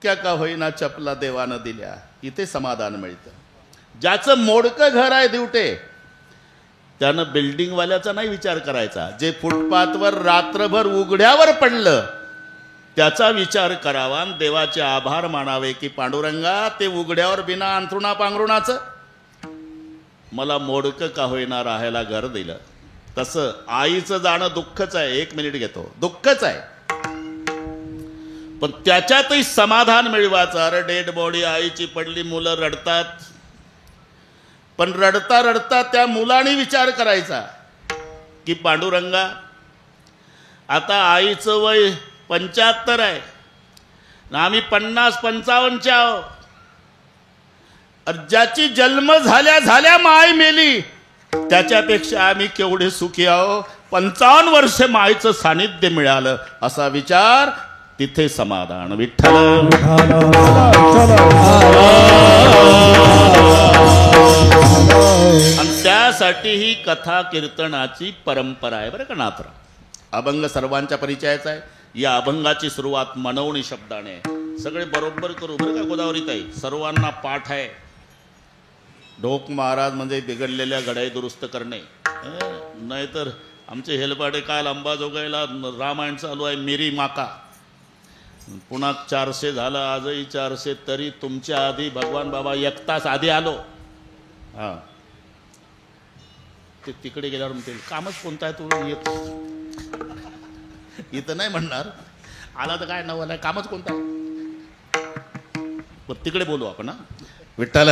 तुटक्या का होईना चपला देवानं दिल्या, इथे समाधान मिळतं. ज्याचं मोडकं घर आहे दिवटे, त्यानं बिल्डिंगवाल्याचा नाही विचार करायचा. जे फुटपाथवर रात्रभर उघड्यावर पडलं त्याचा विचार करावा, देवाचे आभार मानावे की पांडुरंगा ते उघड्यावर बिना अंथरुणा पांघरुणाचं मला मोडकं का होईना राहायला घर दिलं. तसं आईचं जाणं दुःखच आहे. 1 मिनिट घेतो, दुःखच आहे, पण त्याच्यातही समाधान मिळवायचं. अरे डेड बॉडी आईची पडली, मुलं रडतात, पण रडता रडता त्या मुलाने विचार करायचा की पांडुरंगा आता आईचं वय 75 आहे ना, आम्ही 50-55 आहो. ज्याची जन्म झाल्या झाल्या माय मेली त्याच्यापेक्षा आम्ही केवढे सुखी आहो. 55 वर्ष मायचं सानिध्य मिळालं, असा विचार, तिथे समाधान. विठ्ठल आणि त्यासाठी ही कथा कीर्तनाची परंपरा आहे बरं का नाथरा. अभंग सर्वांच्या परिचयाचा आहे. या अभंगाची सुरुवात मनवणी शब्दाने आहे. सगळे बरोबर करू बरं का गोदावरीताई, सर्वांना पाठ आहे. ढोक महाराज म्हणजे बिघडलेल्या घड्याई दुरुस्त करणे, नाहीतर आमचे हेलपाडे काल अंबाजोगाईला रामायण चालू आहे, मेरी माका, पुन्हा 400 झालं, आजही 400, तरी तुमच्या आधी भगवान बाबा 1 तास आधी आलो. हां, ते तिकडे गेल्यावर म्हणते कामच कोणतं आहे तू येत, इथं नाही म्हणणार, आला तर काय नवल कामच कोणतं आहे, तिकडे बोलू आपण. हा विठ्ठल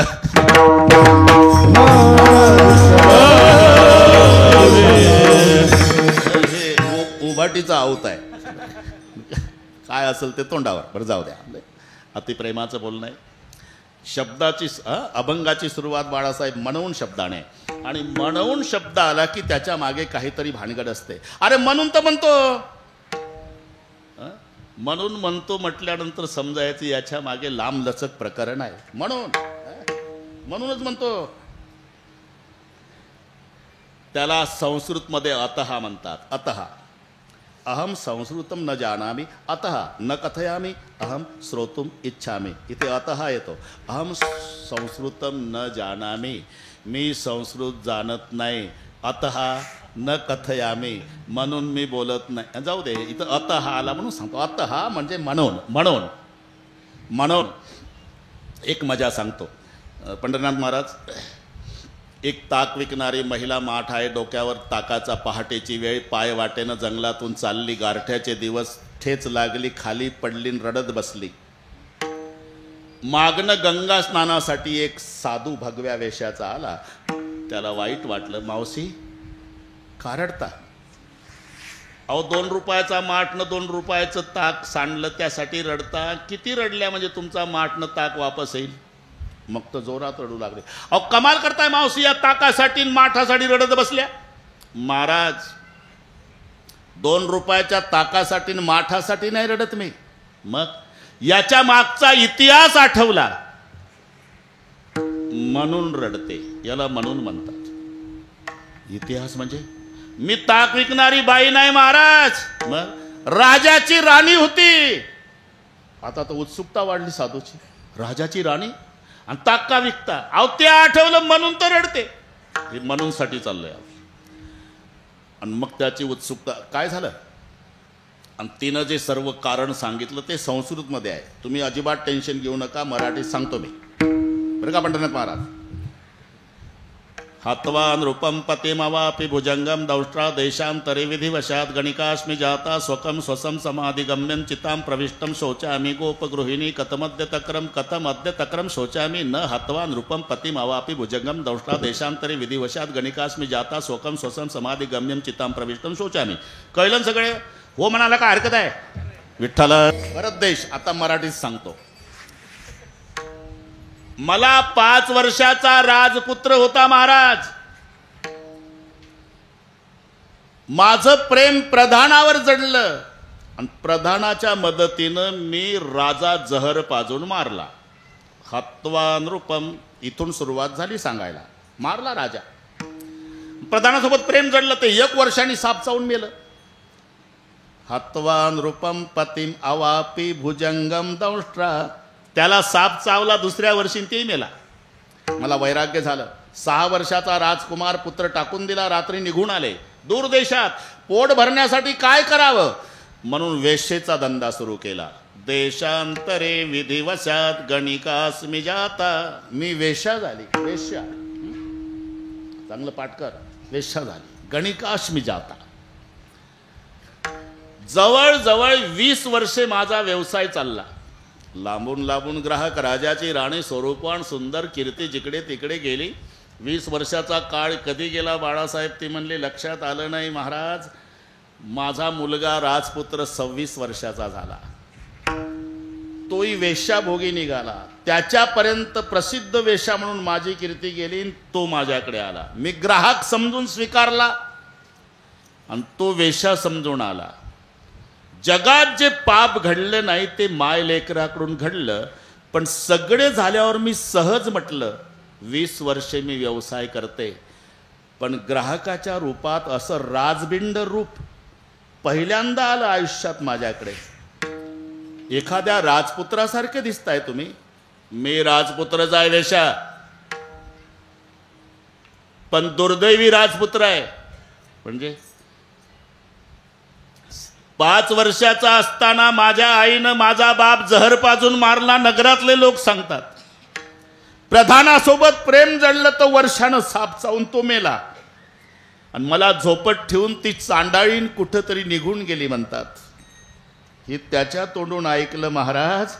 हे उभाटीचा आवत आहे, काय असेल ते तोंडावर. बरं जाऊ द्या, अतिप्रेमाचं बोलणं आहे. शब्दाची अभंगाची सुरुवात बाळासाहेब म्हणून शब्दाने, आणि म्हणून शब्द आला की त्याच्या मागे काहीतरी भानगड असते. अरे म्हणून तर म्हणतो, म्हणून म्हणतो म्हटल्यानंतर समजायचं याच्या मागे लांब लचक प्रकरण आहे. म्हणूनच म्हणतो. त्याला संस्कृतमध्ये अतः म्हणतात. अतः अहम संस्कृतम न जानामि, अतः न कथयामि, अहम श्रोतुम इच्छामि. इथे अतः येतो. अहम संस्कृतम न जानामि, मी संस्कृत जाणत नाही. अतः न कथयामि, म्हणून मी बोलत नाही. जाऊ दे, इथं अतः आला म्हणून सांगतो. अतः म्हणजे म्हणून. म्हणून म्हणून एक मजा सांगतो. पंढरीनाथ महाराज, एक ताक विकणारी महिला माठ आहे, डोक्यावर ताकाचा, पहाटेची वेळ, पाय वाटेनं जंगलातून चालली, गारठ्याचे दिवस, ठेच लागली, खाली पडली, रडत बसली. मागणं गंगा स्नानासाठी एक साधू भगव्या वेशाचा आला. त्याला वाईट वाटलं. मावशी का रडता? अहो 2 रुपयाचा माठनं 2 रुपयाचं ताक सांडलं त्यासाठी रडता? किती रडल्या म्हणजे तुमचा माठनं ताक वापस येईल? मग तर जोरात रडू लागले. अहो कमाल करताय मावशी, या ताकासाठी माठासाठी रडत बसल्या. महाराज 2 रुपयाच्या ताकासाठी माठासाठी नाही रडत मी. मग याच्या मागचा इतिहास आठवला म्हणून रडते. याला म्हणून म्हणतात. इतिहास म्हणजे मी ताक विकणारी बाई नाही महाराज, मग राजाची राणी होती. आता तर उत्सुकता वाढली साधूची. राजाची राणी आणि ताक का विकता? अहो ते आठवलं म्हणून तर रडते. हे म्हणून साठी चाललंय. आणि मग त्याची उत्सुकता काय झालं, आणि तिनं जे सर्व कारण सांगितलं ते संस्कृतमध्ये आहे. तुम्ही अजिबात टेन्शन घेऊ नका, मराठीत सांगतो मी बरं का पंढरीनाथ महाराज. हत्वा नृपम पतिमवापि भुजंगम दौष्ट्रा देशांतरे विधिवशात गणिकास्मि जाता स्वकम स्वसम समाधिगम्यं चितां प्रविष्टं शोचामि गोपगृहिणी कथमद्य तक्रम शोचामि न हत्वा नृपम पतिमवापि भुजंगम दौष्ट्रा देशांतरे विधिवशात गणिकास्मि जाता स्वकम स्वसम समाधिगम्यं चितां प्रविष्टं शोचामि. कळलं सगळे? हो म्हणाला का हरकत आहे? विठ्ठल भरत देश. आता मराठीत सांगतो. मला 5 वर्षाचा राजपुत्र होता महाराज. माझं प्रेम प्रधानावर जडलं आणि प्रधानाच्या मदतीनं मी राजा जहर पाजून मारला. हत्वा नृपम, इथून सुरुवात झाली सांगायला. मारला राजा. प्रधानासोबत प्रेम जडलं, ते 1 वर्षांनी साप चावून मेलं. हत्वा नृपम पतिम अवापी भुजंगम दंष्ट्रा, त्याला साप चावला, दुसऱ्या वर्षी तेही मेला. मला वैराग्य झालं. 6 वर्षाचा राजकुमार पुत्र टाकून दिला. रात्री निघून आले दूर देशात. पोट भरण्यासाठी काय करावं म्हणून वेश्येचा धंदा सुरू केला. देशांतरे विधिवशात गणिकास्मि जाता. मी वेश्या झाली. वेश्या, चांगलं पाठ कर. वेश्या झाली. गणिकास्मि जाता. जवळजवळ 20 वर्षे माझा व्यवसाय चालला. लांबून लांबून ग्राहक. राजाची राणी स्वरूपवान सुंदर, कीर्ती जिकडे तिकडे गेली. 20 वर्षाचा काळ कधी गेला बाळासाहेब ती म्हणले, लक्षात आलं नाही महाराज. माझा मुलगा राजपुत्र 26 वर्षाचा झाला. तोही वेश्याभोगी निघाला. त्याच्यापर्यंत प्रसिद्ध वेश्या म्हणून माझी कीर्ती गेली. तो माझ्याकडे आला. मी ग्राहक समजून स्वीकारला आणि तो वेश्या समजून आला. जगात जे पाप घडलं नाही ते माय लेकराकडून घडलं. पण सगळे झाल्यावर मी सहज म्हटलं 20 वर्षे मी व्यवसाय करते, पण ग्राहकाच्या रूपात असं राजबिंड रूप पहिल्यांदा आलं आयुष्यात माझ्याकडे. एखाद्या राजपुत्रासारखे दिसताय तुम्ही. मी राजपुत्रच आहे वेश्या, पण दुर्दैवी राजपुत्र आहे. म्हणजे 5 वर्षाचा असताना माझ्या आईनं माझा बाप जहर पाजून मारला. नगरातले लोक सांगतात. प्रधानासोबत प्रेम जडलं तर वर्षानं साप चावून तो मेला. आणि मला झोपट ठेवून ती चांडाळीन कुठंतरी निघून गेली म्हणतात. हे त्याच्या तोंडून ऐकलं महाराज.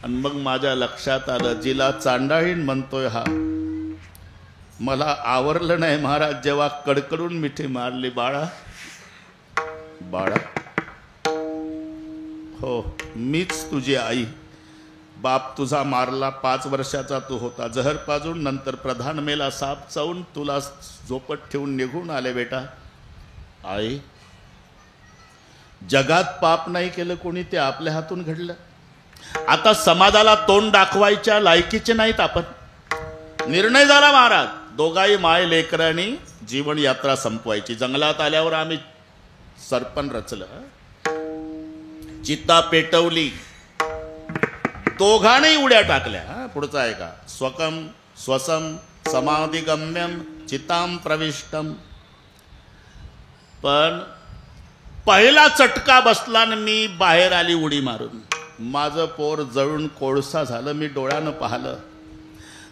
आणि मग माझ्या लक्षात आलं जिला चांडाळीन म्हणतोय हा, मला आवरलं नाही महाराज जेव्हा कडकडून मिठी मारली. बाळा बाळा, हो मीच तुझी आई. बाप तुझा मारला. 5 वर्षाचा तू होता. जहर पाजून नंतर प्रधान मेला. साप चावून तुला झोपट ठेवून निघून आले बेटा. आई, जगात पाप नाही केलं कोणी, ते आपल्या हातून घडलं. आता समाजाला तोंड दाखवायच्या लायकीचे नाहीत आपण. निर्णय झाला महाराज. दोघाही माय लेकरांनी जीवन यात्रा संपवायची. जंगलात आल्यावर आम्ही सरपण रचलं. चित्ता पेटवली. दोघांनी उड्या टाकल्या. पुढचा आहे का. स्वकम स्वसम समाधिगम्यम चिताम प्रविष्टम. पण पहिला चटका बसला आणि मी बाहेर आली उडी मारून. माझं पोर जळून कोळसा झालं. मी डोळ्यानं पाहिलं.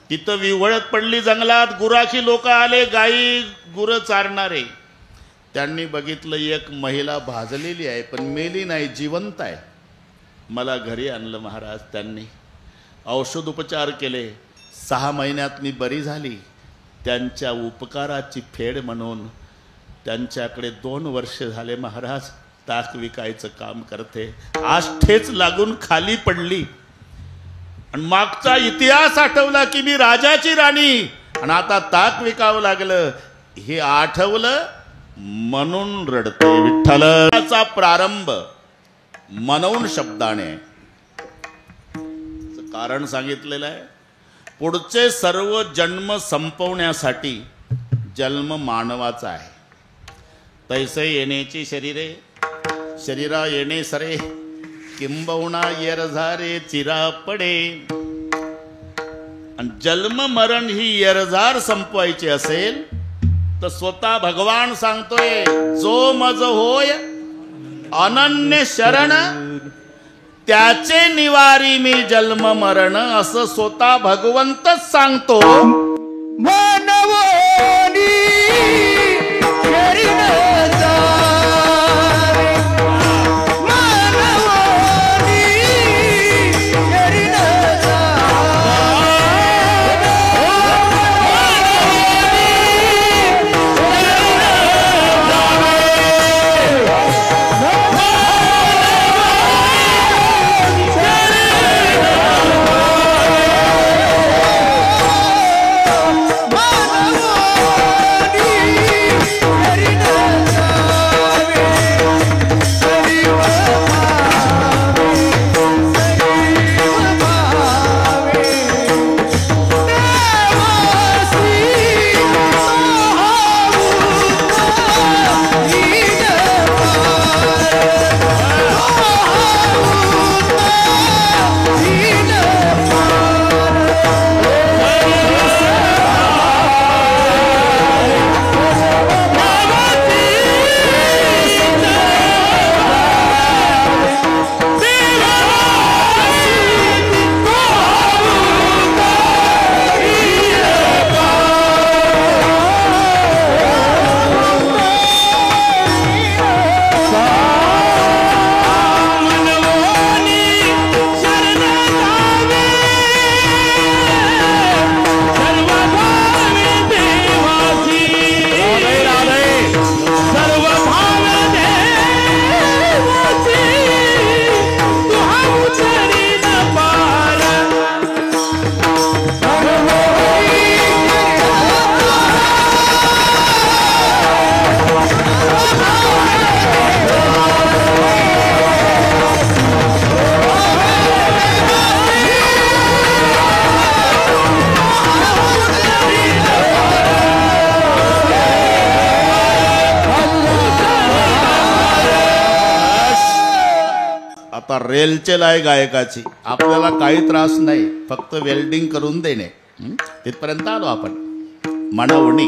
तिथं विव्हळत पडली जंगलात. गुराखी लोक आले, गाई गुरं चारणारे. त्यांनी बघितलं एक महिला भाजलेली आहे पण मेली नाही, जिवंत आहे. मला घरी आणलं महाराज. त्यांनी औषध उपचार केले. 6 महिन्यात मी बरी झाली. त्यांच्या उपकाराची फेड म्हणून त्यांच्याकडे 2 वर्ष झाले महाराज ताक विकायचं काम करते. आज ठेच लागून खाली पडली. आणि मागचा इतिहास आठवला की मी राजाची राणी आणि आता ताक विकावं लागलं. हे आठवलं म्हणून रडते. विठ्ठलाचा प्रारंभ मनवून शब्दाने कारण सांगितलेलं आहे. पुढचे सर्व जन्म संपवण्यासाठी जन्म मानवाचा आहे. तैसे येण्याची शरीरे शरीरा येणे सरे किंबहुना येरझारे चिरा पडे. आणि जन्म मरण ही येरझार संपवायची असेल तर स्वतः भगवान सांगतोय जो मज होय अनन्य शरण त्याचे निवारी मी जन्म मरण. असं स्वतः भगवंतच सांगतो. मानवोनी शरीर फार रेलचेल आहे गायकाची. आपल्याला काही त्रास नाही, फक्त वेल्डिंग करून देणे. तिथपर्यंत आलो आपण. म्हणवणी.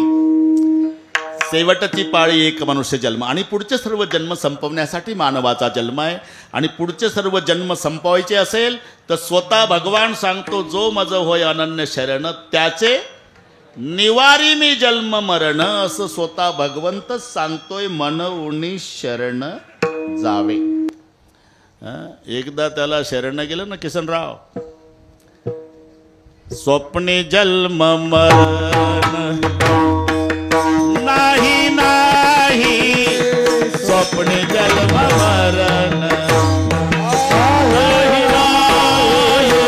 शेवटची पाळी एक मनुष्य जन्म आणि पुढचे सर्व जन्म संपवण्यासाठी मानवाचा जन्म आहे. आणि पुढचे सर्व जन्म संपवायचे असेल तर स्वतः भगवान सांगतो, जो मज होय अनन्य शरण त्याचे निवारी मी जन्म मरण. असं स्वतः भगवंतच सांगतोय, म्हणून शरण जावे. एकदा त्याला शरण गेलं ना किसनराव, स्वप्ने जन्म मरण नाही नाही, स्वप्ने जन्म मरण नाही नाही,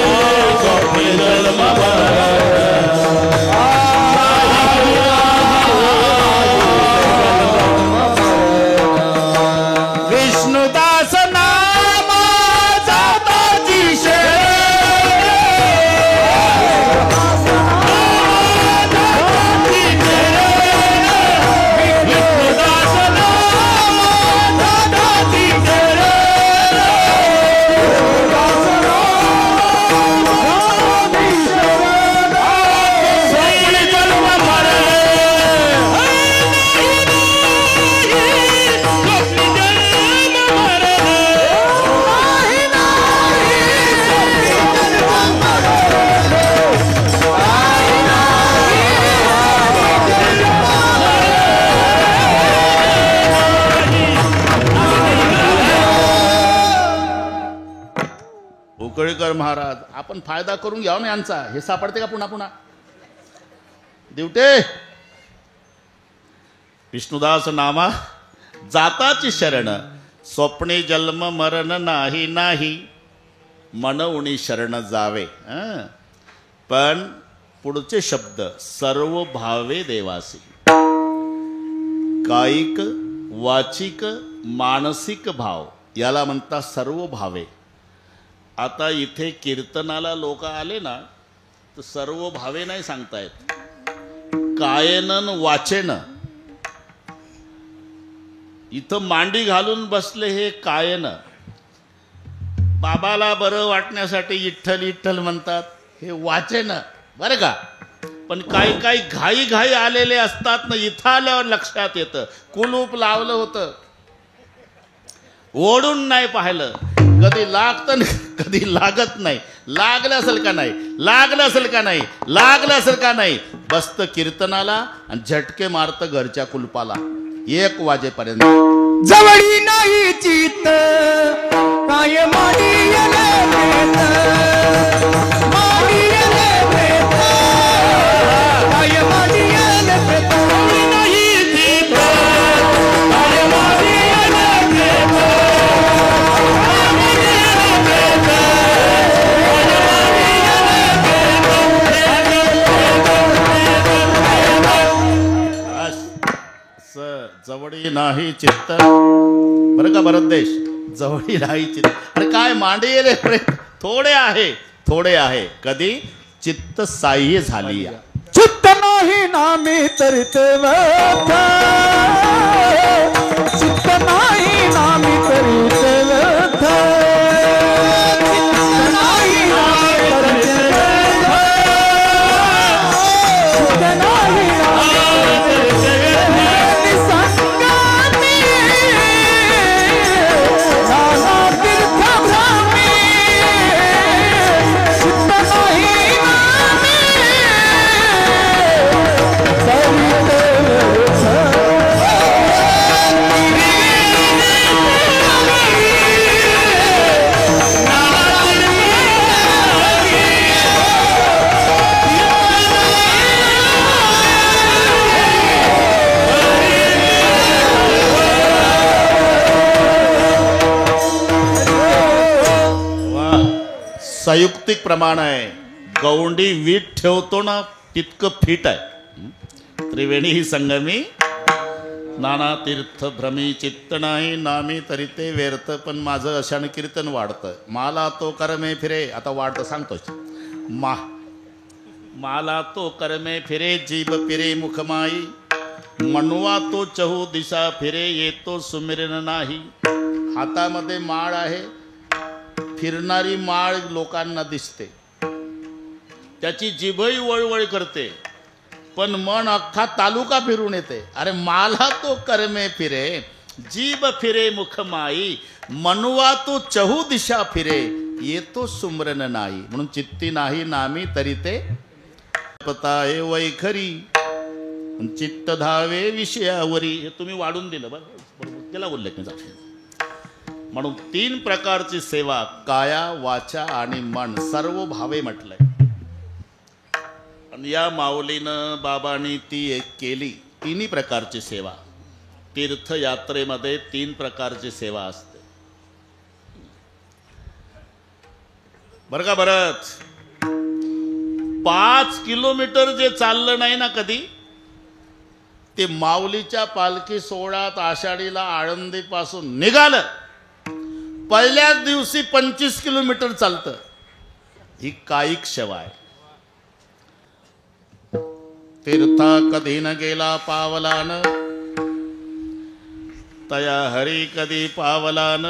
स्वप्ने जन्म मरण. विष्णुदास नामा जाताची शरण, उकळीकर महाराज, आपण फायदा करून घ्याव ना यांचा. हे सापडते का पुन्हा पुन्हा दिवटे? विष्णुदास नामा जाताची शरण, स्वप्ने जन्म मरण नाही नाही, म्हणून शरण जावे. पण पुढचे शब्द, सर्व भावे देवासी. कायिक, वाचिक, मानसिक भाव याला म्हणतात सर्व भावे. आता इथे कीर्तनाला लोक आले ना तर सर्व भावे नाही सांगतायत, कायेन वाचेन. इथं मांडी घालून बसले हे कायेन. बाबाला बरं वाटण्यासाठी विठ्ठल विठ्ठल म्हणतात, हे वाचेन बरं का. पण काही काही घाई घाई आलेले असतात ना, इथं आल्यावर लक्षात येतं कुलूप लावलं होतं, ओढून नाही पाहिलं, कधी लागतं कधी लागत नाही. लागलं असेल का नाही, लागलं असेल का नाही, लागलं असेल का नाही. बसतं कीर्तनाला आणि झटके मारतं घरच्या कुलपाला 1 वाजेपर्यंत. जवळी नाही चित काय माडियले प्रेत, माडियले प्रेत, काय माडियले प्रेत. जवळी नाही चित काय माडियले प्रेत, जवळी नाही चित्त. बरं का भरत देश, जवळी नाही चित्त. अरे काय मांडीले प्रेत, थोडे आहे थोडे आहे. कधी चित्त साह्य झाली या. चित्त नाही नामी तरित व्यथा, चित्त नाही नामी तरित व्यथा, चित्त नाही नामी तरित व्यथा, चित्त नाही नामी तरित व्यथा. निसंगामी नाना तीर्थ भ्रामी, चित्त नाही नामी संयुक्तिक प्रमाण आहे. गौंडी वीट ठेवतो ना तितकं फिट आहे. त्रिवेणी ही संगमी नाना तीर्थ भ्रमी, चित्त नाही नामी तरी ते व्यर्थ. पण माझं अशाने कीर्तन वाढतं. माला तो करमे फिरे, आता वाढतं सांगतोच. माला तो करमे फिरे, जीभ फिरे मुखमाई, मनवा तो चहू दिशा फिरे, येतो सुमिरन नाही. हातामध्ये माळ आहे, फिरणारी माळ लोकांना दिसते, त्याची जिभही वळवळ करते, पण मन अख्खा तालुका फिरून येते. अरे मला तो कर्मे फिरे, जीभ फिरे मुख माई, मनवा तो चहू दिशा फिरे, येतो सुमरन नाही. म्हणून चित्ती नाही नामी तरी ते पताये वैखरी, चित्त धावे विषयावरी. हे तुम्ही वाढून दिलं बरोबर, त्याला उल्लेख नाही. म्हणून 3 प्रकारची सेवा, काया वाचा आणि मन, सर्व भावे म्हटलंय. आणि या माऊलीनं बाबांनी ती एक केली. 3 प्रकारची सेवा. तीर्थयात्रेमध्ये 3 प्रकारची सेवा असते बरं का. बरंच 5 किलोमीटर जे चाललं नाही ना कधी, ते माऊलीच्या पालखी सोहळ्यात आषाढीला आळंदीपासून निघालं, पहिल्याच दिवशी 25 किलोमीटर चालतं. ही कायिक सेवा आहे. तीर्था कधी न गेला पावलान, तया हरी कधी पावलान,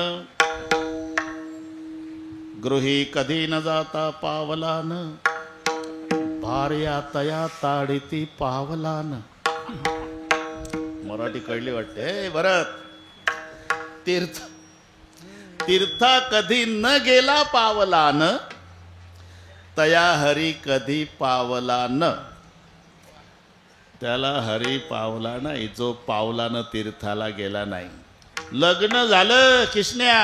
गृही कधी न जाता पावलान, भार्या तया ताडिती पावलान. मराठी कळली वाटते. भरत, तीर्था कधी न गेला पावलान, तया हरी कधी पावलान. त्याला हरी पावला नाही जो पावलानं तीर्थाला गेला नाही. लग्न झालं किशन्या,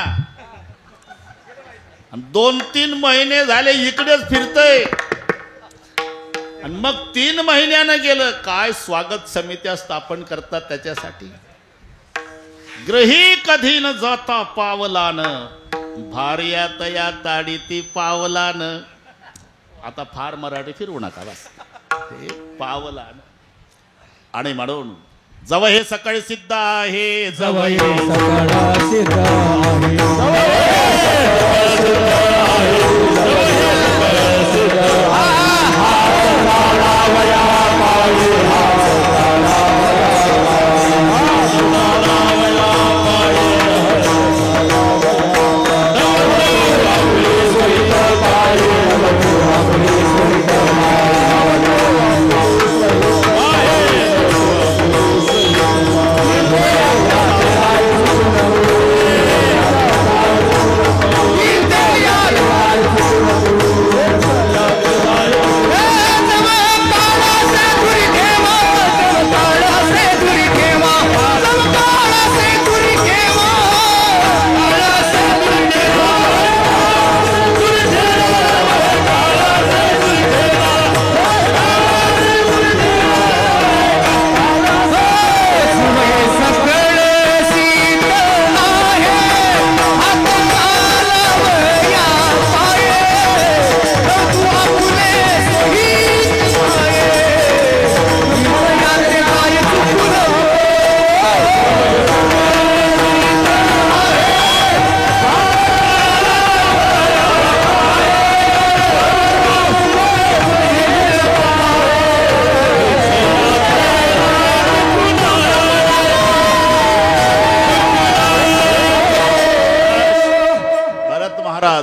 2-3 महिने झाले इकडेच फिरतय, आणि मग 3 महिन्यानं गेलं. काय स्वागत समित्या स्थापन करतात त्याच्यासाठी. ग्रही कधी न जाता पावलान, भार्या तया ताडिती पावलान. आता फार मराठी फिरवू नका बस, ते पावलान. आणि म्हणून जव हे सकाळी सिद्ध आहे, जव हे सकाळ सिद्ध आहे,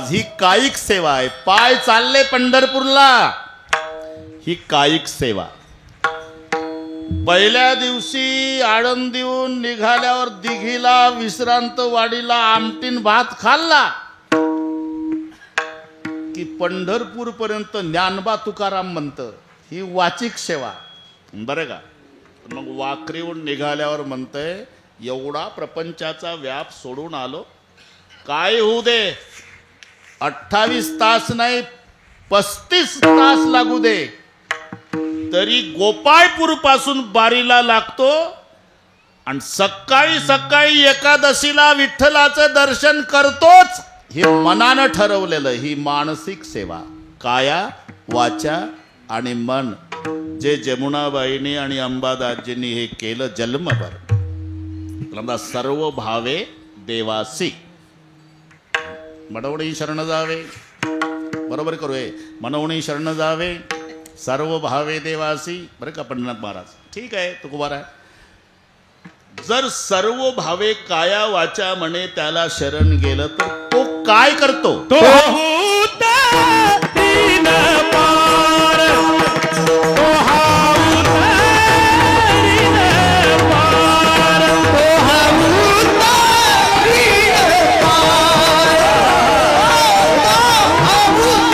ही कायिक सेवा आहे. पाय चालले पंढरपूरला, ही कायिक सेवा. पहिल्या दिवशी आळंदीहून निघाल्यावर दिघीला, विश्रांतवाडीला आमटीन भात खाल्ला की पंढरपूर पर्यंत ज्ञानबा तुकाराम म्हणतं. ही वाचिक सेवा बरं का. मग वाकरीहून निघाल्यावर म्हणतंय, एवढा प्रपंचाचा व्याप सोडून आलो, काय होऊ दे, 28 तास नाही 35 तास लागू दे, तरी गोपाळपूर पासून बारीला लागतो आणि सकाळी सकाळी एकादशीला विठ्ठलाचं दर्शन करतोच. हे मनानं ठरवलेलं, ही मानसिक सेवा. काया वाचा आणि मन, जे जमुनाबाईंनी आणि अंबादासजींनी हे केलं जन्मभर. सर्व भावे देवासी, मनवणी शरण जावे, बरोबर करू हे, मनवणी शरण जावे, सर्व भावे देवासी. बरं का पंढरनाथ महाराज, ठीक आहे, तुकोबार आहे. जर सर्व भावे काया वाचा म्हणे त्याला शरण गेलं तर तो काय करतो तो उतरील पार, तो हा उतरील पार, तो हा उतरील पार, तो हा उतरील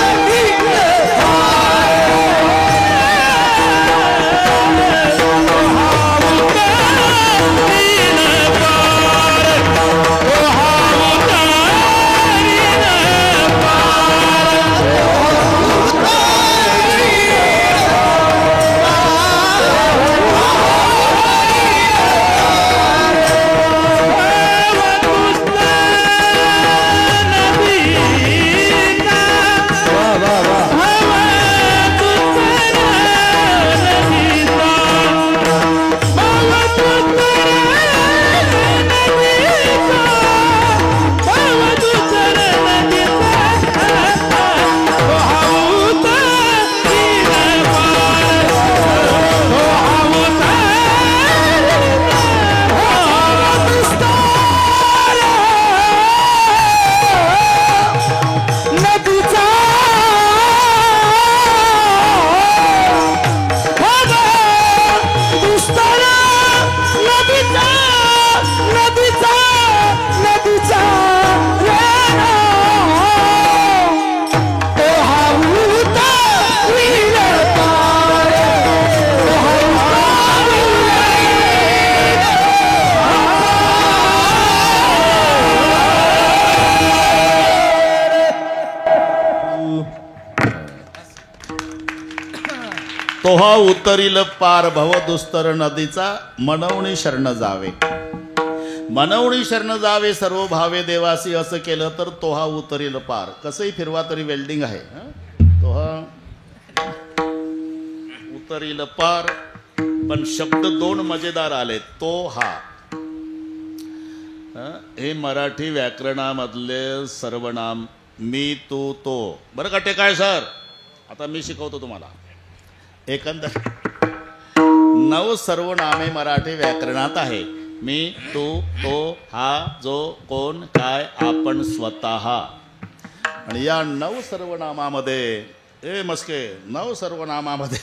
तोहा उतरील पार भव दुस्तर नदीचा मनवणी शरण जावे. मनवणी शरण जावे सर्व भावे देवासी असं केलं तर तोहा उतरील पार. कसंही फिरवा तरी वेल्डिंग आहे. तोहा उतरील पार, पण शब्द दोन मजेदार आले. तो हा हे मराठी व्याकरणामधले सर्वनाम मी तू तो. बरं का ते काय सर, आता मी शिकवतो तुम्हाला. एकंदर 9 सर्वनामे मराठी व्याकरणात आहे. मी, तू, तो, हा, जो, कोण, काय, आपण, स्वतः. आणि या 9 सर्वनामामध्ये मस्के 9 सर्वनामामध्ये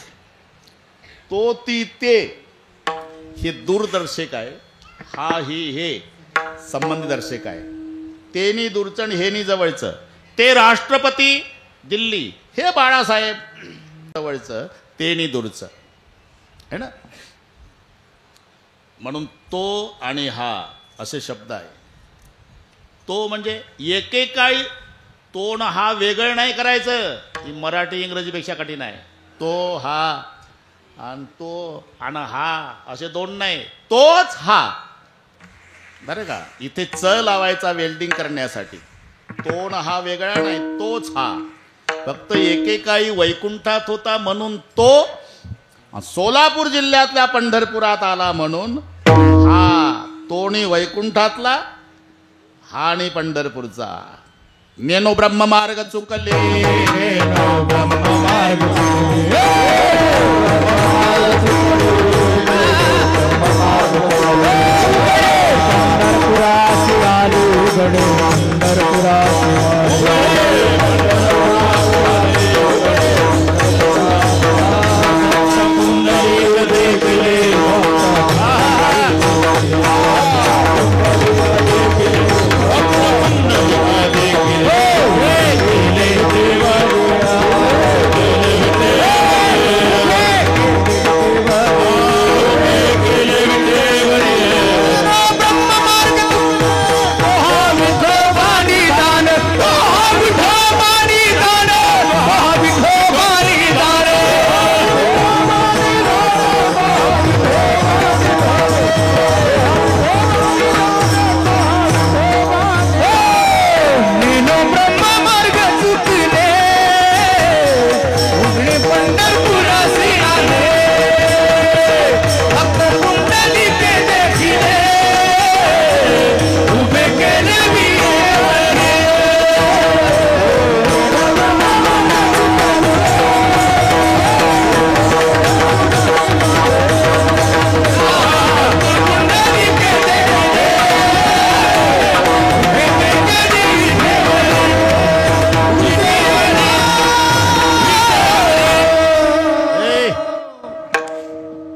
तो, ती, ते हे दूरदर्शक आहे. हा, ही, हे संबंधदर्शक आहे. तेनी दूरचं आणि हेनी जवळचं. ते राष्ट्रपती दिल्ली, हे बाळासाहेब जवळचं, तेनी दूरचं आहे ना. म्हणून तो आणि हा असे शब्द आहे. तो म्हणजे एकेकाळी तो न हा वेगळं नाही करायचं. ही मराठी इंग्रजीपेक्षा कठीण आहे. तो हा आणि तो आणि हा असे दोन नाही, तोच हा. बरं का, इथे च लावायचा वेल्डिंग करण्यासाठी. तो न हा वेगळा नाही, तोच हा. फक्त एकेकाळी वैकुंठात होता म्हणून तो, सोलापूर जिल्ह्यातल्या पंढरपुरात आला म्हणून हा. तोणी वैकुंठातला, हा आणि पंढरपूरचा. नेनो ब्रह्म मार्ग चुकले, नेनो ब्रह्म मार्ग पंढरपुरासी आलू गडे, पंढरपुरासी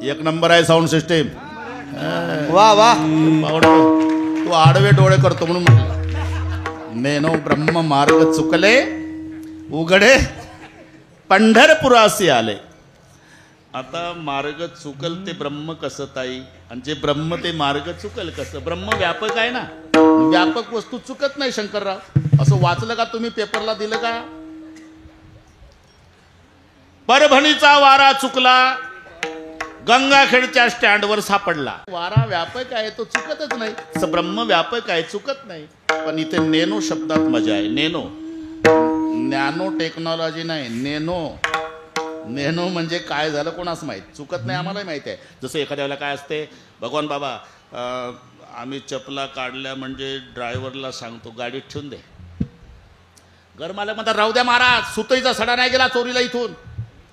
एक नंबर आहे साऊंड सिस्टीम. वा वा. तू आडवे डोळे करतो म्हणून म्हटलं. नेनो ब्रह्म मार्ग चुकले उघडे पंढरपुरासी आले. आता मार्ग चुकल ते ब्रह्म कसं ताई, आणि जे ब्रह्म ते मार्ग चुकल कसं? ब्रह्म व्यापक आहे ना, व्यापक वस्तू चुकत नाही शंकरराव. असं वाचलं का तुम्ही, पेपरला दिलं का? परभणीचा वारा चुकला, गंगाखेडच्या स्टँडवर सापडला. वारा व्यापक आहे, तो चुकतच नाही. असं ब्रह्म व्यापक आहे, चुकत नाही. पण इथे नेनो शब्दात मजा आहे. नेनो, नॅनो टेक्नॉलॉजी नाही, नेनो. नेनो म्हणजे काय झालं कोणास माहीत, चुकत नाही, आम्हालाही माहिती आहे. जसं एखाद्या वेळेला काय असते, भगवान बाबा आम्ही चपला काढल्या म्हणजे ड्रायव्हरला सांगतो गाडीत ठेवून दे. घर मालक म्हणतात राहू द्या महाराज, सुतईचा सडा नाही गेला चोरीला इथून.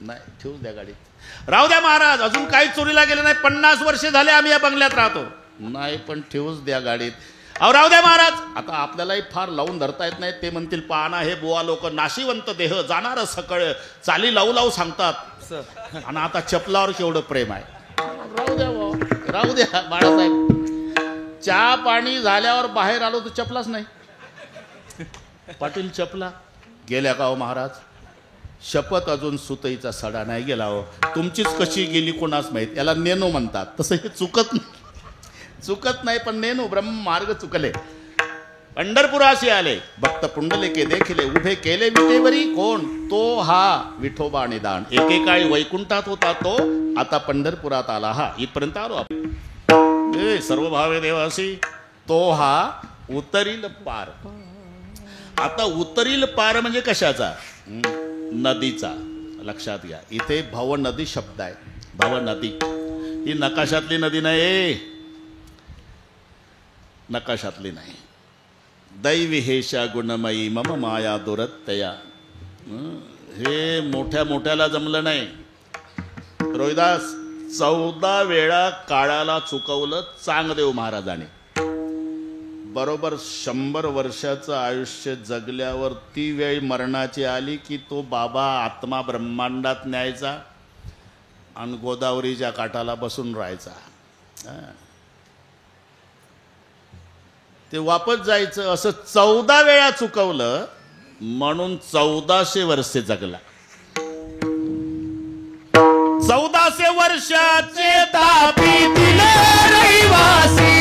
नाही, ठेवून द्या गाडीत. राहू द्या महाराज, अजून काही चोरीला गेलं नाही, 50 वर्षे झाले आम्ही या बंगल्यात राहतो. नाही, पण ठेवूच द्या गाडीत. अहो राहू द्या महाराज. आता आपल्यालाही फार लावून धरता येत नाही. ते म्हणतील पाहणा हे बुवा लोक नाशिवंत देह जाणार सकळ चाली लावू लावू सांगतात. आणि आता चपलावर केवढं प्रेम आहे. राहू द्या बुवा, राहू द्या बाळासाहेब. चहा पाणी झाल्यावर बाहेर आलो तर चपलाच नाही. पाटील चपला गेल्या का हो महाराज? शपथ अजून सुतईचा सडा नाही गेला हो. तुमचीच कशी गेली कोणास माहीत. याला नेनो म्हणतात. तसं हे चुकत नाही, चुकत नाही. पण नेनो ब्रह्म मार्ग चुकले. पंढरपुरासी आले, भक्त पुंडलिके देखिले, उभे केले विटेवरी. कोण? तो हा विठोबा निदान. एकेकाळी वैकुंठात होता तो, आता पंढरपुरात आला हा. इथपर्यंत आलो आपण. सर्व भावे देवासी, तो हा उतरील पार. आता उतरील पार म्हणजे कशाचा? नदीचा. लक्षात घ्या, इथे भव नदी शब्द आहे. भव नदी ही नकाशातली नदी नाही, नकाशातली नाही. दैवी हेशा गुणमयी मम माया दुरत्तया. हे मोठ्या मोठ्याला जमलं नाही. रोहिदास 14 वेळा काळाला चुकवलं चांगदेव महाराजांनी. बरोबर 100 वर्षाचं आयुष्य जगल्यावर ती वेळ मरणाची आली की तो बाबा आत्मा ब्रह्मांडात न्यायचा आणि गोदावरीच्या काठाला बसून राहायचा. ते वापस जायचं. असं 14 वेळा चुकवलं म्हणून 1400 वर्षे जगला. 1400 वर्षाचे तापी दिले रहिवासी.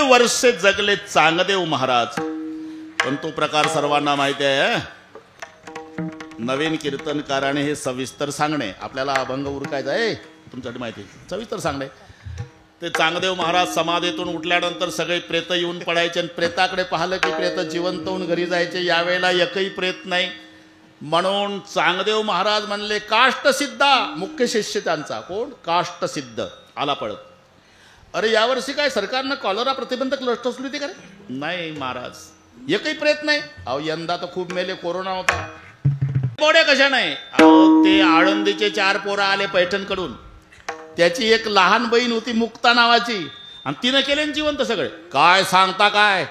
वर्षे जगले चांगदेव महाराज. पण तो प्रकार सर्वांना माहिती आहे. नवीन कीर्तनकाराने हे सविस्तर सांगणे. आपल्याला अभंग उरकायचा आहे, तुमच्यासाठी माहिती सविस्तर सांगणे. ते चांगदेव महाराज समाधीतून उठल्यानंतर सगळे प्रेत येऊन पडायचे आणि प्रेताकडे पाहिलं की प्रेत जिवंत होऊन घरी जायचे. यावेळेला एकही प्रेत नाही. म्हणून चांगदेव महाराज म्हणले काष्टसिद्धा. मुख्य शिष्य त्यांचा कोण? काष्टसिद्ध आला पळत. अरे यावर्षी काय सरकारनं कॉलरा प्रतिबंधक लस टोचली होती का रे? नाही महाराज, एकही प्रेत नाही. अहो यंदा तर खूप मेले, कोरोना होता. बोडे कशा नाही अहो ते आळंदीचे 4 पोरं आले पैठणकडून. त्याची एक लहान बहीण होती मुक्ता नावाची आणि तिनं केले जिवंत सगळे. काय सांगता काय,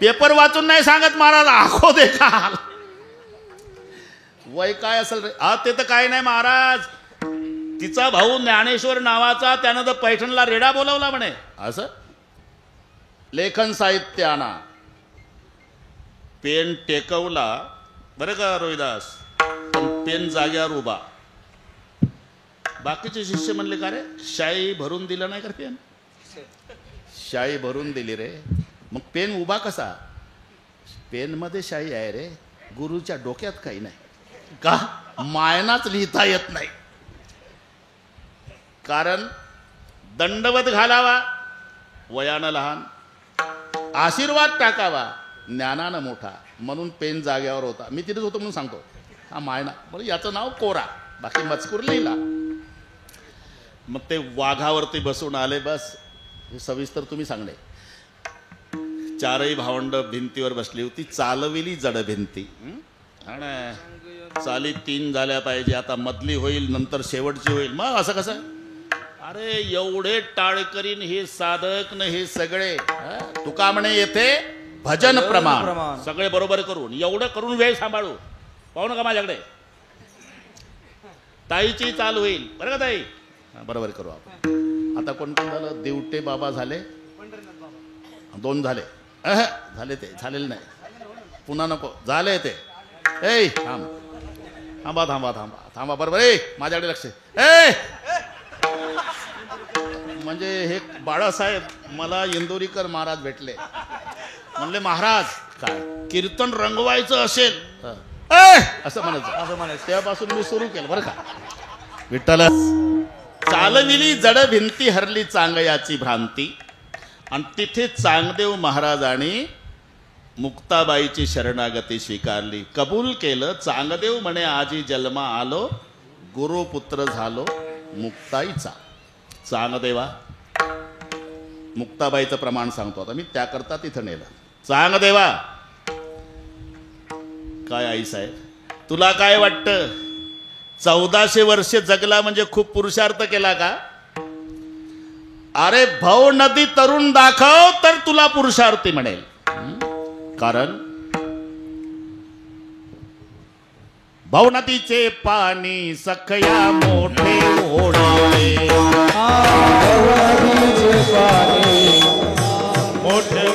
पेपर वाचून नाही सांगत महाराज, आखो देखा वय काय असेल रे. ते तर काय नाही महाराज, तिचा भाऊ ज्ञानेश्वर नावाचा त्यानं तर पैठणला रेडा बोलवला म्हणे. असं लेखन साहित्य आणा. पेन टेकवला बरं का रोहिदास, पण पेन जाग्यावर उभा. बाकीचे शिष्य म्हणले का रे, शाई भरून दिलं नाही का पेन? शाई भरून दिली रे, मग पेन उभा कसा? पेन मध्ये शाई आहे रे, गुरुच्या डोक्यात काही नाही का? मायनाच लिहिता येत नाही. कारण दंडवत घालावा वयानं लहान, आशीर्वाद टाकावा ज्ञानानं मोठा, म्हणून पेन जाग्यावर होता. मी तिथेच होतो म्हणून सांगतो. हा मायना बरं, याचं नाव कोरा, बाकी मजकूर लिहिला. मग ते वाघावरती बसून आले. बस हे सविस्तर तुम्ही सांगणे. 4ही भावंड भिंतीवर बसली होती. चालविली जड भिंती. चाली 3 झाल्या पाहिजे, आता मधली होईल, नंतर शेवटची होईल. मग असं कसं? अरे एवढे टाळकरीन हे साधक न हे सगळे. तुका म्हणे येथे भजन प्रमाण, सगळे बरोबर करून, एवढं करून वेळ सांभाळू. पाहू नका माझ्याकडे. ताईची चाल होईल बरं का ताई? बरोबर करू आपण. आता कोण कोण झालं? दिवटे बाबा झाले, 2 झाले. झाले ते, झालेले नाही. पुन्हा नको, झाले ते. ए थांब, थांबा थांबा थांबा थांबा. बरोबर. माझ्याकडे लक्ष. म्हणजे हे बाळासाहेब मला इंदोरीकर महाराज भेटले. म्हणले महाराज काय कीर्तन रंगवायचं असेल असं म्हणायचं. तेव्हापासून मी सुरू केलं बरं का. विठ्ठल चालविली जड भिंती, हरली चांगयाची भ्रांती. आणि तिथे चांगदेव महाराजांनी मुक्ताबाईची शरणागती स्वीकारली, कबूल केलं. चांगदेव म्हणे आजी जन्मा आलो, गुरुपुत्र झालो मुक्ताईचा. चांगदेवा मुक्ताबाईचं प्रमाण सांगतो आता मी, त्याकरता तिथं नेलं. चांगदेवा काय आई साहेब, तुला काय वाटतं 1400 वर्षे जगला म्हणजे खूप पुरुषार्थ केला का? अरे भव नदी तरुण दाखव तर तुला पुरुषार्थी म्हणेल. कारण भव नदीचे पाणी सखया मोठे ओढे, मोठे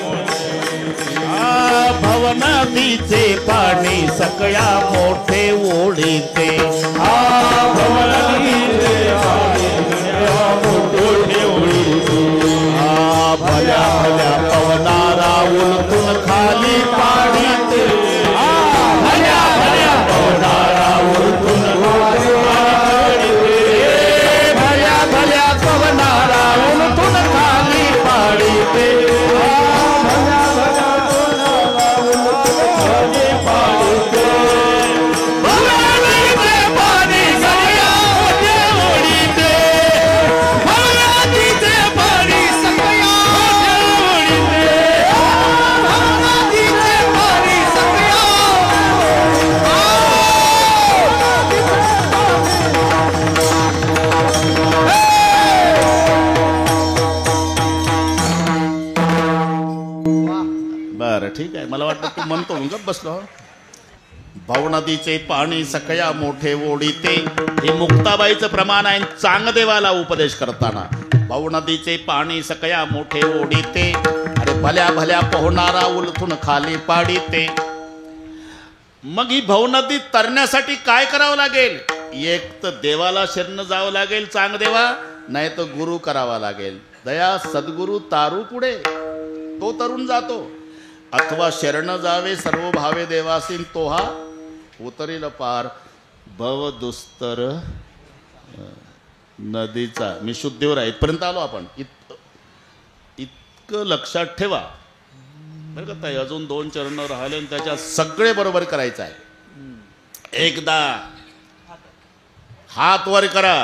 भव नदीचे पाणी सकया मोठे ओढीते. भव नदीचे भल्या भल्या पवनारा उलटून खाली पाडीते. भल्या भल्या पवनारा उलटून भल्या भल्या पवनारा उलटून खाली पाडीते. ठीक आहे, मला वाटतं तू म्हणतो गप बसलो. भाऊ नदीचे पाणी सकया मोठे ओढीते, हे मुक्ताबाईचं प्रमाण आहे. चांगदेवाला उपदेश करताना भाऊ नदीचे पाणी सकया मोठे ओढीते, अरे भल्या भल्या पोहणारा उलथून खाली पाडीते. मग ही भाऊ नदी तरण्यासाठी काय करावं लागेल? एक तर देवाला शरण जावं लागेल चांगदेवा, नाही तर गुरु करावा लागेल. दया सद्गुरु तारू पुढे, तो तरुण जातो. अथवा शरण जावे सर्व भावे देवासीन, तो हा उतरील पार भव दुस्तर नदीचा. मी शुद्धीवर आहे, इथपर्यंत आलो आपण. इतकं लक्षात ठेवा बरं का ताई. अजून 2 चरण राहिले आणि त्याच्या सगळे बरोबर करायचं आहे. एकदा हात वर करा.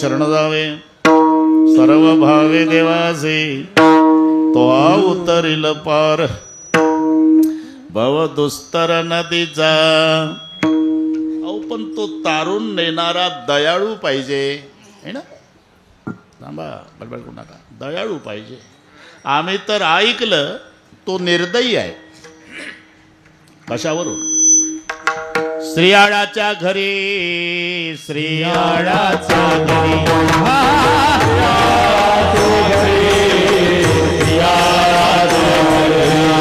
शरण जावे सर्व भावे देवासे तो उतरिल पार भव दुस्तर नदीचा. अहो पण तो तारून नेणारा दयाळू पाहिजे है ना. थांबा बडबड करू नका. दयाळू पाहिजे. आम्ही तर ऐकलं तो निर्दयी आहे. कशावरून. श्रीयाळाच्या घरी श्रीयाळाच्या घरी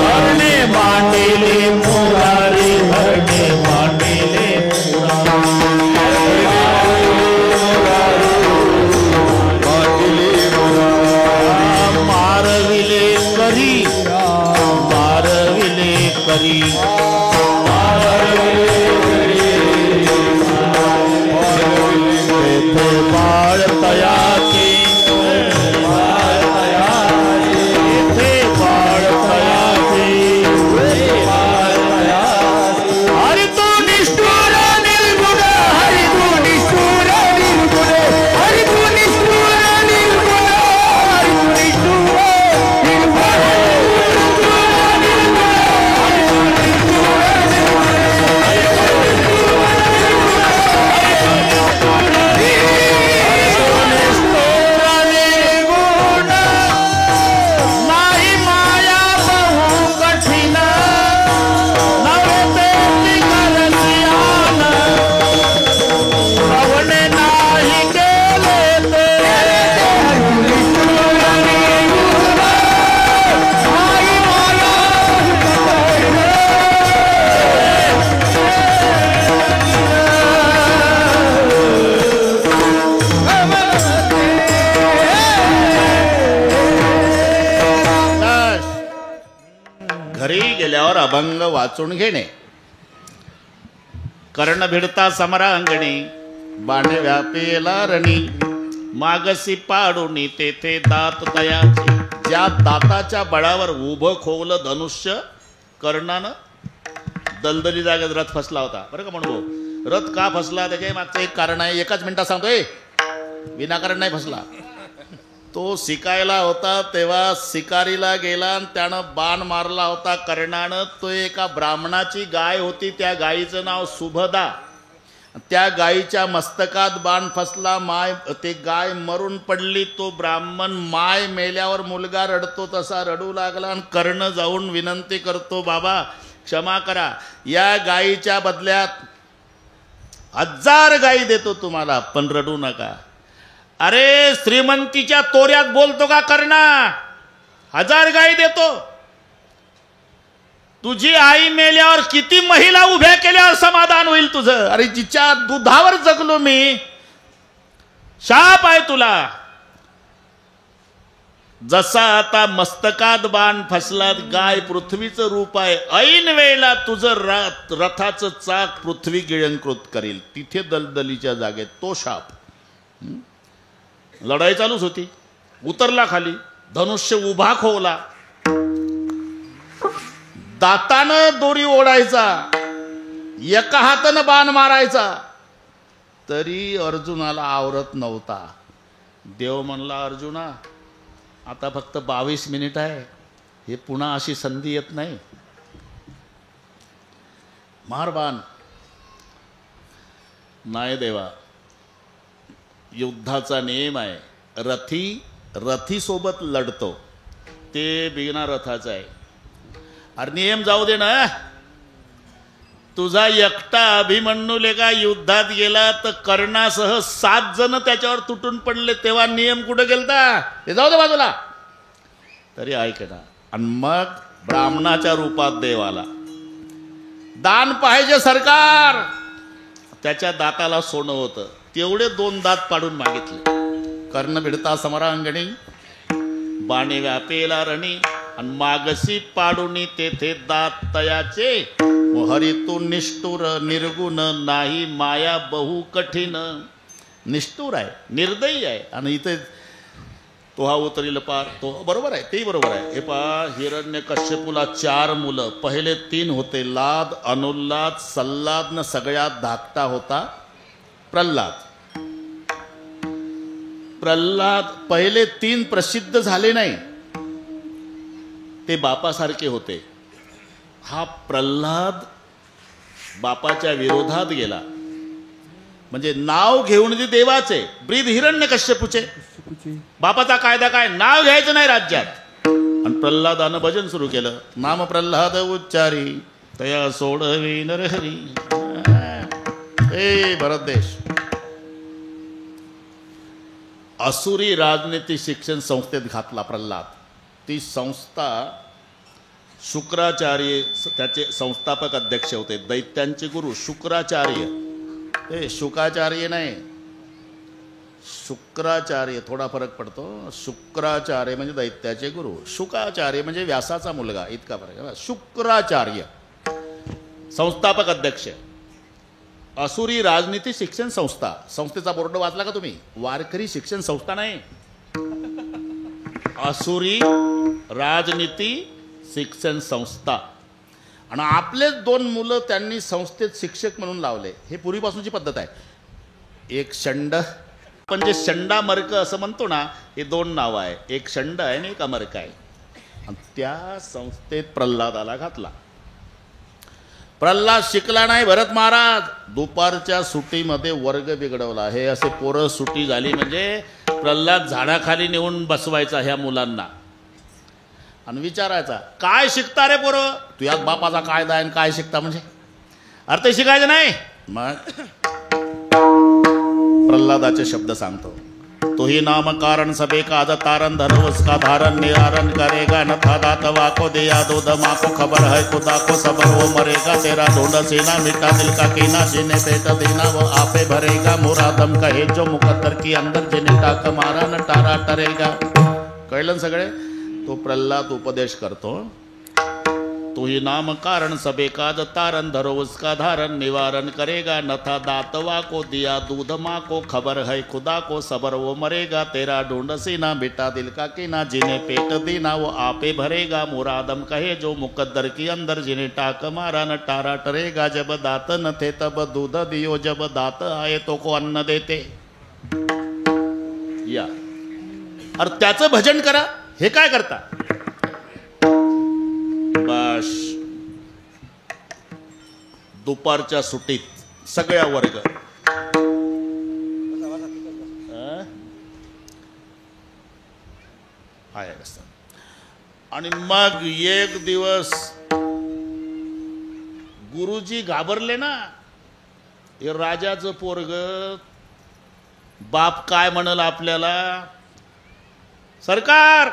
हरणे मांडिले मुरारी हरणे मांडिले मारविले करी मारविले करी बाळ तयाचे बाळ तयाचे हरि तू निष्ठुर निर्गुण हरि तू निष्ठुर निर्गुण हरि तू निष्ठुर निर्गुण हरि तू निष्ठुर अभंग वाचून घेणे. कर्ण भिडता समरांगणी बाणे व्यापेला रणी मागसी पाडूनी तेथे दात तयाचे. ज्या दाताच्या बळावर उभं खोवलं धनुष्य कर्णानं दलदली जागेत रथ फसला होता. बरं का म्हणू. रथ का फसला त्याच्या मागचं एक कारण आहे. एकाच मिनिटात सांगतोय. विनाकारण नाही फसला. तो शिकायला होता तेव्हा शिकारीला गेला आणि त्यानं बाण मारला होता कर्णानं. तो एका ब्राह्मणाची गाय होती. त्या गायीचं नाव सुभदा. त्या गायीच्या मस्तकात बाण फसला. माय ते गाय मरून पडली. तो ब्राह्मण माय मेल्यावर मुलगा रडतो तसा रडू लागला आणि कर्ण जाऊन विनंती करतो बाबा क्षमा करा. या गायीच्या बदल्यात 1000 गायी देतो तुम्हाला पण रडू नका. अरे श्रीमंतीच्या तोऱ्यात बोलतो का कर्णा. 1000 गायी देतो. तुझी आई मेल्यावर किती महिला उभ्या केल्यावर समाधान होईल तुझं. अरे जिच्या दुधावर जगलो मी. शाप आहे तुला. जसा आता मस्तकात बाण फसला. गाय पृथ्वीचं रूप आहे. ऐन वेळेला तुझं रथाचं चाक पृथ्वी गिळंकृत करील. तिथे दलदलीच्या जागेत तो शाप. लढाई चालूच होती. उतरला खाली. धनुष्य उभा खोवला. दातानं दोरी ओढायचा. एका हातानं बाण मारायचा. तरी अर्जुनाला आवरत नव्हता. देव म्हणला अर्जुना आता फक्त 22 मिनिट आहे. हे पुन्हा अशी संधी येत नाही. मार बाण. नाही देवा. युद्धाचा नियम आहे. रथी सोबत लढतो ते बिना रथाचा आहे. अरे नियम जाऊ दे ना. तुझा एकटा अभिमन्यू लेका युद्धात गेला तर कर्णासह 7 जण त्याच्यावर तुटून पडले. तेव्हा नियम कुठं गेलता. ते जाऊ दे बाजूला. तरी ऐक ना. आणि मग ब्राह्मणाच्या रूपात देव आला. दान पाहिजे सरकार. त्याच्या दाताला सोनं होतं. तेवढे 2 दात पाडून मागितले. कर्ण भिडता समरांगणी बाणे व्यापेला रणी आणि मागसी पाडूनी तेथे दात तयाचे. हरी तू निष्ठुर निर्गुण नाही माया बहु कठीण. निष्ठुर आहे निर्दयी आहे. आणि इथे तो हा उतरील पार. तो बरोबर आहे. तेही बरोबर आहे. हे पहा हिरण्यकश्यपूला 4 मुलं. पहिले 3 होते लाद अनुल्लाद सल्लाद न सगळ्यात धाकटा होता प्रल्हाद. प्रल्हाद पहिले 3 प्रसिद्ध झाले नाही, ते बापासारखे होते. हा प्रल्हाद बापाच्या विरोधात गेला. म्हणजे नाव घेऊन जे देवाचे ब्रीद हिरण्यकश्यपूचे, बापाचा कायदा काय, नाव घ्यायचं नाही राज्यात. आणि प्रल्हादानं भजन सुरू केलं. नाम प्रल्हाद उच्चारी तया सोडवी नरहरी. ए भरत देश, असुरी राजनीती शिक्षण संस्थेत घातला प्रल्हाद. ती संस्था शुक्राचार्य त्याचे संस्थापक अध्यक्ष होते. दैत्यांचे गुरु शुक्राचार्य. ते शुकाचार्य नाही, शुक्राचार्य, थोडा फरक पडतो. शुक्राचार्य म्हणजे दैत्याचे गुरु, शुकाचार्य म्हणजे व्यासाचा मुलगा, इतका फरक आहे. शुक्राचार्य संस्थापक अध्यक्ष. असुरी राजनीती शिक्षण संस्था. संस्थेचा बोर्ड वाचला का तुम्ही? वारकरी शिक्षण संस्था नाही, असुरी राजनीती शिक्षण संस्था. आणि आपलेच 2 मुलं त्यांनी संस्थेत शिक्षक म्हणून लावले. हे पूर्वीपासूनची पद्धत आहे. एक षंड, पण जे षंडा मर्क असं म्हणतो ना, हे 2 नावं आहे. एक षंड आहे आणि एक अमर्क आहे. आणि त्या संस्थेत प्रल्हादाला घातला. प्रल्हाद शिकला नाही. भरत महाराज दुपारच्या सुट्टीमध्ये वर्ग बिघडवला. हे असे पोरं सुट्टी झाली म्हणजे प्रल्हाद झाडाखाली नेऊन बसवायचा ह्या मुलांना आणि विचारायचा, काय शिकता रे पोरं? तुझ्याच बापाचा कायदा आहे, काय शिकता म्हणजे? अर्थ शिकायचं नाही. मग प्रल्हादाचे शब्द सांगतो. तो ही नाम कारण सबे का तारण धरो उसका धारण निवारण करेगा न था दात वाको दिया दूध माँ को खबर है खुदा को सबर वो मरेगा तेरा ढूंढ सीना मिटा दिल का कीना जिन्हें पेट देना वो आपे भरेगा मुरादम कहे जो मुकद्दर की अंदर जिन्हें टाक मारा न टारा टरेगा. कळलं सगळे? तो प्रल्हाद उपदेश करतो. तो ही नाम कारण सबे काज तारण धरो उसका धारण निवारण करेगा न था दातवा को दिया दूध माँ को खबर है खुदा को सबर वो मरेगा तेरा ढूंढ सीना बेटा दिल का कीना जिन्हें पेट देना वो आपे भरेगा मुरादम कहे जो मुकद्दर की अंदर जिन्हें टाक मारा न टारा टरेगा. जब दात न थे तब दूध दियो जब दात आए तो को अन्न देते. या और त्याचं भजन करा. हे काय करता? बस दुपारच्या सुट्टीत सगळ्या वर्ग आहे. आणि मग एक दिवस गुरुजी घाबरले ना. हे राजाचं पोरग, बाप काय म्हणल आपल्याला? सरकार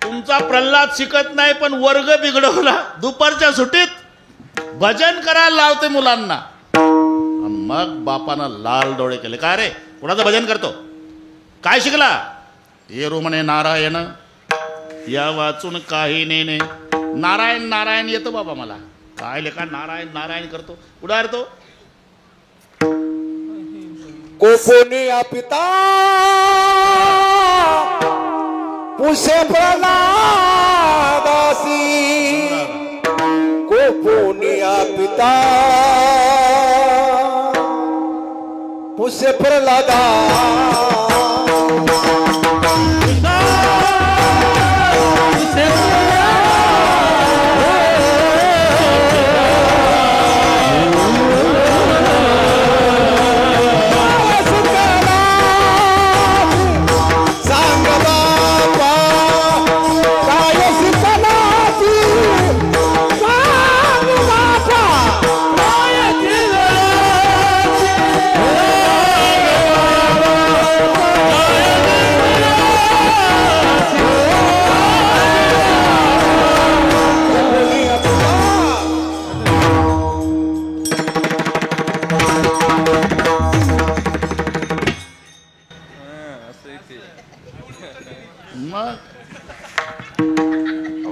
तुमचा प्रल्हाद शिकत नाही पण वर्ग बिघडवला. दुपारच्या सुट्टीत भजन करायला लावते मुलांना. मग बापानं लाल डोळे केले. काय रे, कुणाचं भजन करतो? काय शिकला? ये म्हणे नारायण या वाचून काही नेणे. नारायण नारायण येतो बाबा मला. काय लेखा नारायण नारायण करतो? उडार तो कोपोनिया पिता पुसे प्रल्हादासी. कोपोनिया पिता पुसे प्रल्हादा.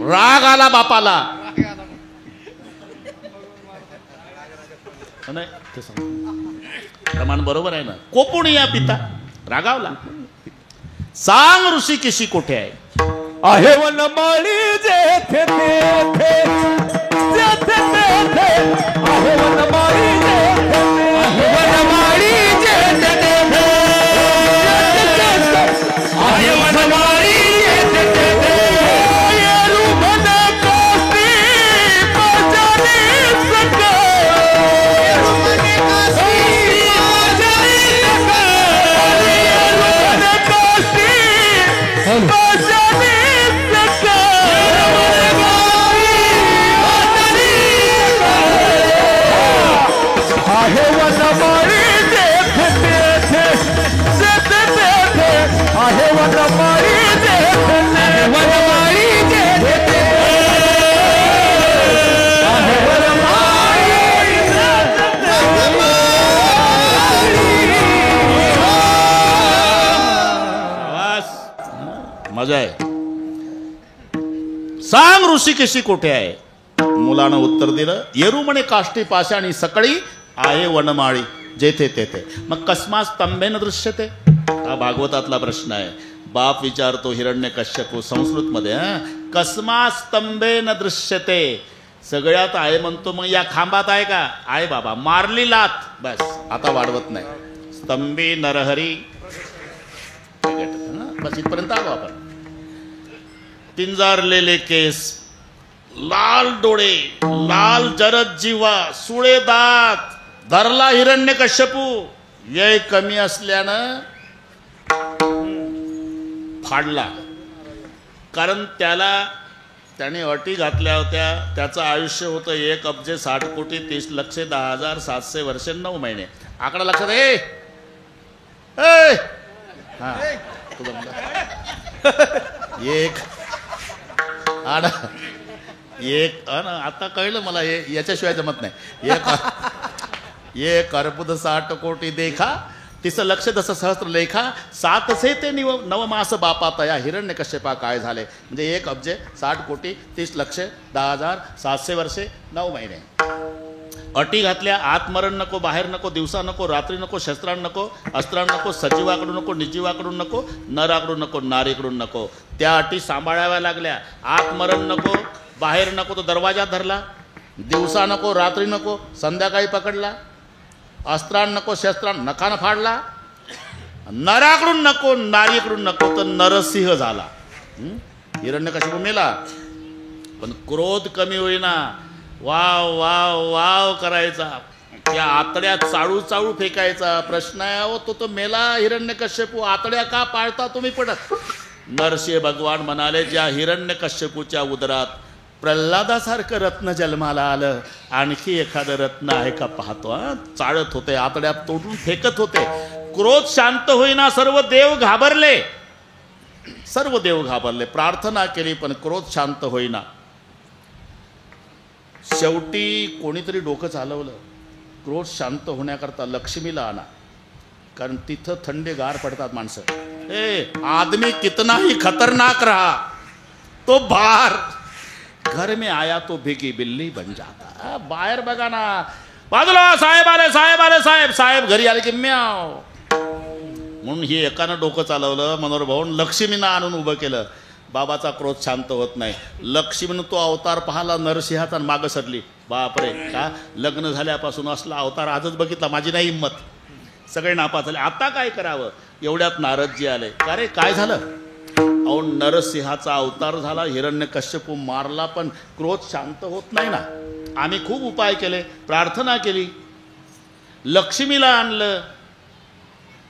राग आला बापाला. नाही प्रमाण बरोबर आहे ना. कोपुनिया पिता रागावला. सांग ऋषिकेशी कुठे आहे? आहे वनमाळी जेथे तेथे जेथे तेथे आहे वनमाळी जेथे आहे वनमाळी जेथे तेथे मजा आहे. सांग ऋषिकेशी कुठे आहे? मुलानं उत्तर दिलं, येरू म्हणे काष्टी पाषाणी सकळी आहे वनमाळी जेथे तेथे. मग कस्मा स्तंभेन दृश्यते? हा भागवतातला प्रश्न आहे. बाप विचारतो हिरण्यकश्यपू संस्कृत मध्ये, कस्मा स्तंभेन दृश्यते. सगळ्यात आहे म्हणतो, मग या खांबात आहे का? आहे बाबा, मारली लात, बस आता वाढवत नाही. स्तंभी नरहरी, बस इथपर्यंत आलो आपण. पिंजारलेले केस, लाल डोळे, लाल जरद जीवा, सुळे दात, धरला हिरण्यकश्यपू. व्यय कमी असल्यानं फाडला. कारण त्याने अटी घातल्या होत्या. त्याचं आयुष्य होतं 1,60,60,10,10,700 वर्षे 9 महिने. आकडा लक्षात आहे? हा एक आता कळलं मला, हे याच्याशिवाय जमत नाही. एक अर्बुद 60 कोटी देखा, 30 लक्ष 10 सहस्त्र लेखा, 7 से ते 9 मास बापात या हिरण्यकश्यपा काय झाले. म्हणजे 1,60,60,10,10,700 वर्षे 9 महिने. अटी घातल्या, आत मरण नको, बाहेर नको, दिवसा नको, रात्री नको, शस्त्रांना नको, अस्त्रांना नको, सजीवाकडून नको, निर्जीवाकडून नको, नराकडून नको, नारीकडून नको. त्या अटी सांभाळाव्या लागल्या. आत मरण नको, बाहेर नको तो दरवाजात धरला, दिवसा नको, रात्री नको, संध्याकाळी पकडला, अस्त्रांना नको, शस्त्रांना नखानं फाडला, नराकडून नको, नारीकडून नको, तर नरसिंह झाला. हिरण्यकश्यप मेला. पण क्रोध कमी होईना. वाव वाव वाव करायचा, त्या आतड्या चाळू चाळू फेकायचा. प्रश्न आहे, अहो तो मेला हिरण्यकश्यपू, आतड्या का पाळता तुम्ही पडत? नरसिंह भगवान म्हणाले, ज्या हिरण्यकश्यपूच्या उदरात प्रल्हादासारखं रत्न जन्माला आलं, आणखी एखादं रत्न आहे का पाहतो. चाळत होते, आतड्यात तोडून फेकत होते. क्रोध शांत होईना. सर्व देव घाबरले, सर्व देव घाबरले. प्रार्थना केली पण क्रोध शांत होईना. शेवटी कोणीतरी डोकं चालवलं. क्रोध शांत होण्याकरता लक्ष्मीला आणा, कारण तिथं थंडे गार पडतात माणसं. आदमी कितना ही खतरनाक रहा तो बाहर घर में आया तो भिगी बिल्ली बन जाता. बाहेर बघा ना, बाजूला साहेब आले, साहेब आले, साहेब. साहेब घरी आले की म्याव म्हणून हे एकानं डोकं चालवलं. मनोहर भाऊन लक्ष्मीनं आणून उभं केलं. बाबाचा क्रोध शांत होत नाही. लक्ष्मीनं तो अवतार पाहिला नरसिंहाचा, मागं सरली. बापरे, का लग्न झाल्यापासून असला अवतार आजच बघितला, माझी नाही हिंमत. सगळे नापास झाले. आता काय करावं? एवढ्यात नारदजी आले. का रे काय झालं? अहो नरसिंहाचा अवतार झाला, हिरण्यकश्यपू मारला, पण क्रोध शांत होत नाही ना. आम्ही खूप उपाय केले, प्रार्थना केली, लक्ष्मीला आणलं,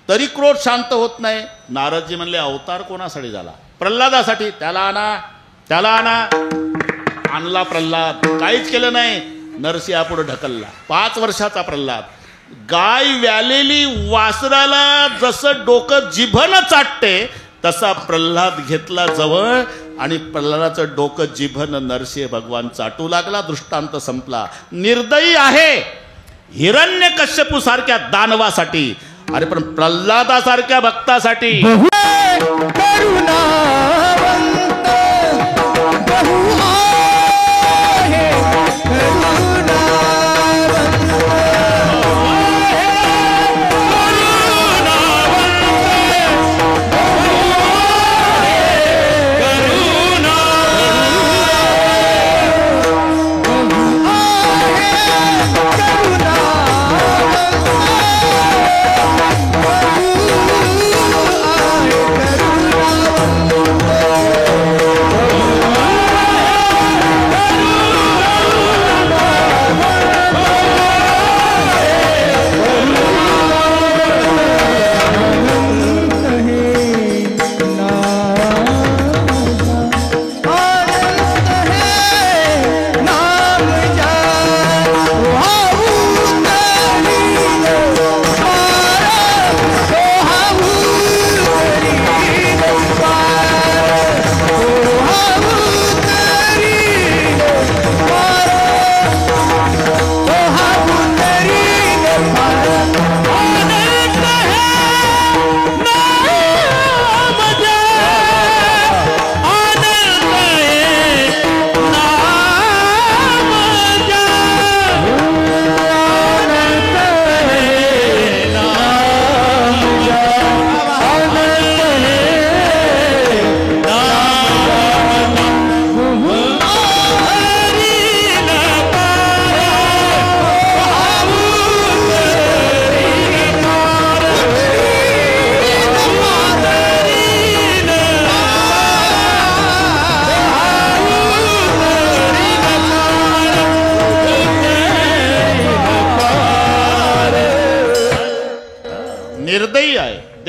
तरी क्रोध शांत होत नाही. नारदजी म्हणले, अवतार कोणासाठी झाला? प्रल्हादासाठी. त्याला आणा, त्याला आणा. आणला प्रल्हाद. काहीच केलं नाही. नरसिंहापुढे ढकलला. 5 वर्षाचा प्रल्हाद. गाय व्यालेली वासराला जसं डोकं जिभनं चाटते, तसा प्रल्हाद घेतला जवळ आणि प्रल्हादाचं डोकं जिभनं नरसिंह भगवान चाटू लागला. दृष्टांत संपला. निर्दयी आहे हिरण्यकश्यपू सारख्या दानवासाठी, अरे पण प्रल्हादासारख्या भक्तासाठी. करुणावंत बहु आहे, करुणावंत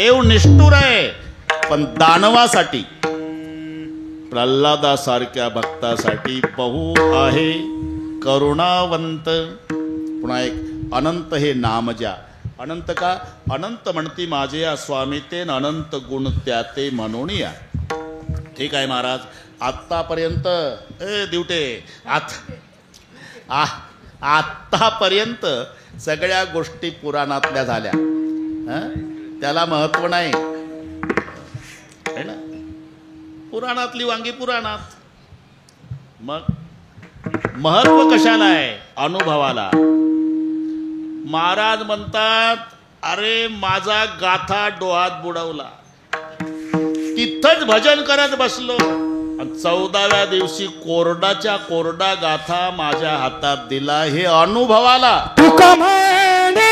देव निष्ठुर आहे, पण दानवासाठी, प्रल्हादासारख्या भक्तासाठी बहु आहे करुणावंत. पुन्हा एक अनंत हे नाम ज्या. अनंत का? अनंत म्हणती माझे या स्वामी ते अनंत गुण त्या ते म्हणून या. ठीक आहे महाराज, आत्तापर्यंत दिवटे आत्तापर्यंत सगळ्या गोष्टी पुराणातल्या झाल्या. त्याला महत्व नाही है ना. पुराणातली वांगी पुराणात, मग महत्व कशाला आहे? अनुभवाला. महाराज म्हणतात अरे माझा गाथा डोहात बुडवला, तिथंच भजन करत बसलो, 14व्या दिवशी कोरडाच्या कोरडा गाथा माझ्या हातात दिला. हे अनुभवाला. तुका म्हणे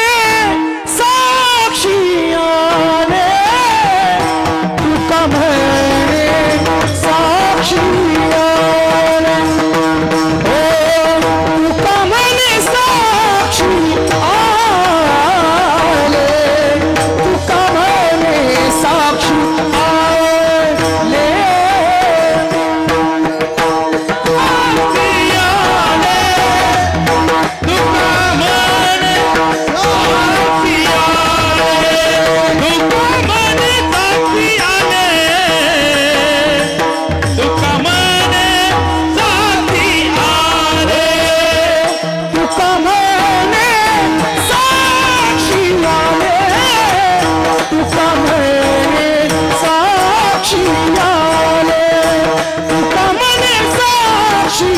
साक्षी आले, तुका म्हणे साक्षी आले, तुका म्हणे साक्षी आले, तुका म्हणे साक्षी आले. साक्षी